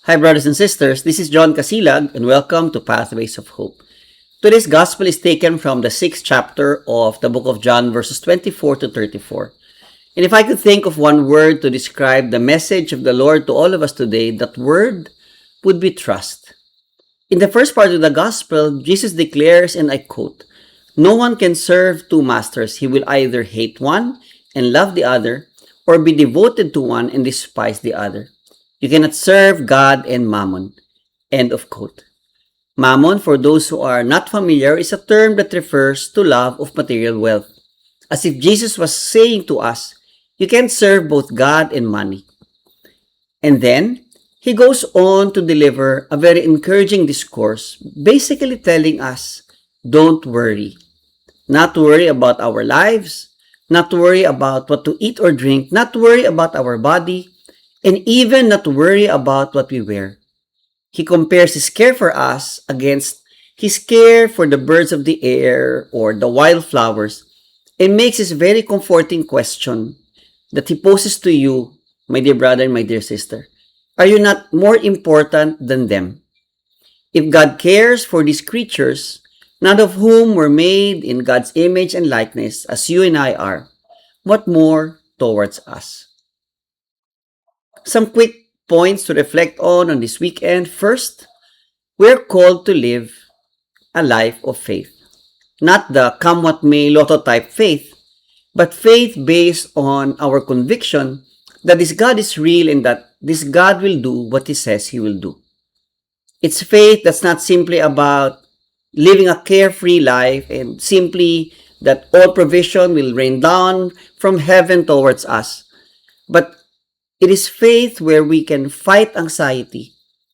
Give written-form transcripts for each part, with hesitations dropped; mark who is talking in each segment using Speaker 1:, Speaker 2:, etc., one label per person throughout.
Speaker 1: Hi, brothers and sisters. This is John Casilag, and welcome to Pathways of Hope. Today's gospel is taken from the 6th chapter of the book of John, verses 24 to 34. And if I could think of one word to describe the message of the Lord to all of us today, that word would be trust. In the first part of the gospel, Jesus declares, and I quote, "No one can serve two masters. He will either hate one and love the other, or be devoted to one and despise the other. You cannot serve God and mammon." End of quote. Mammon, for those who are not familiar, is a term that refers to love of material wealth. As if Jesus was saying to us, you can't serve both God and money. And then, he goes on to deliver a very encouraging discourse, basically telling us, don't worry. Not to worry about our lives, not to worry about what to eat or drink, not to worry about our body, and even not to worry about what we wear. He compares his care for us against his care for the birds of the air or the wildflowers, and makes this very comforting question that he poses to you, my dear brother and my dear sister. Are you not more important than them? If God cares for these creatures, none of whom were made in God's image and likeness, as you and I are, what more towards us? Some quick points to reflect on this weekend. First, we're called to live a life of faith. Not the come what may lotto type faith, but faith based on our conviction that this God is real and that this God will do what he says he will do. It's faith that's not simply about living a carefree life and simply that all provision will rain down from heaven towards us, but it is faith where we can fight anxiety,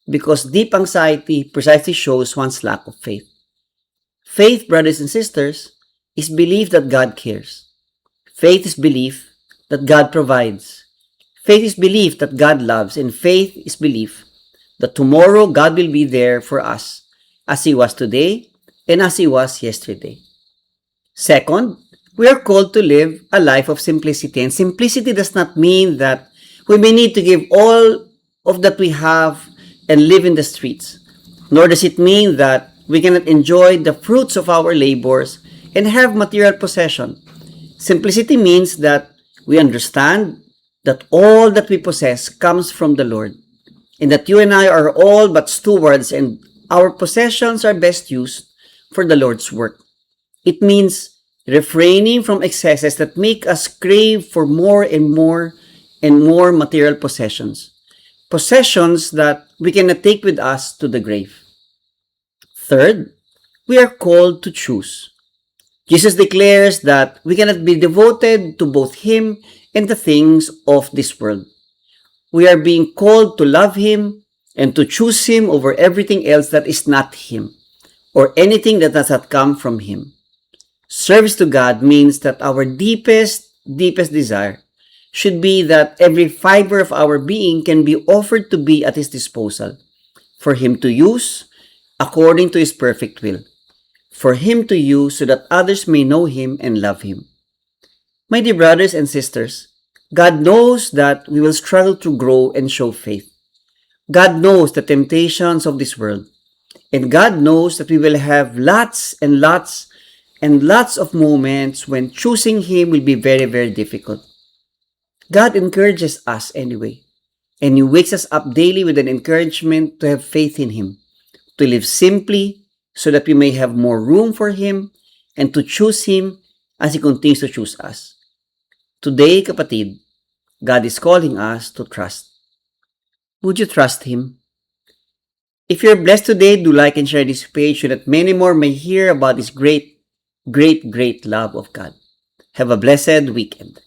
Speaker 1: because deep anxiety precisely shows one's lack of faith. Faith, brothers and sisters, is belief that God cares. Faith is belief that God provides. Faith is belief that God loves, and faith is belief that tomorrow God will be there for us as he was today and as he was yesterday. Second, we are called to live a life of simplicity, and simplicity does not mean that we may need to give all of that we have and live in the streets, nor does it mean that we cannot enjoy the fruits of our labors and have material possession. Simplicity means that we understand that all that we possess comes from the Lord, and that you and I are all but stewards, and our possessions are best used for the Lord's work. It means refraining from excesses that make us crave for more and more material possessions. Possessions that we cannot take with us to the grave. Third, we are called to choose. Jesus declares that we cannot be devoted to both him and the things of this world. We are being called to love him and to choose him over everything else that is not him, or anything that does not come from him. Service to God means that our deepest desire should be that every fiber of our being can be offered to be at his disposal, for him to use according to his perfect will, for him to use so that others may know him and love him. My dear brothers and sisters, God knows that we will struggle to grow and show faith. God knows the temptations of this world, and God knows that we will have lots of moments when choosing him will be very, very difficult. God encourages us anyway, and he wakes us up daily with an encouragement to have faith in him, to live simply so that we may have more room for him, and to choose him as he continues to choose us. Today, kapatid, God is calling us to trust. Would you trust him? If you're blessed today, do like and share this page so that many more may hear about this great love of God. Have a blessed weekend.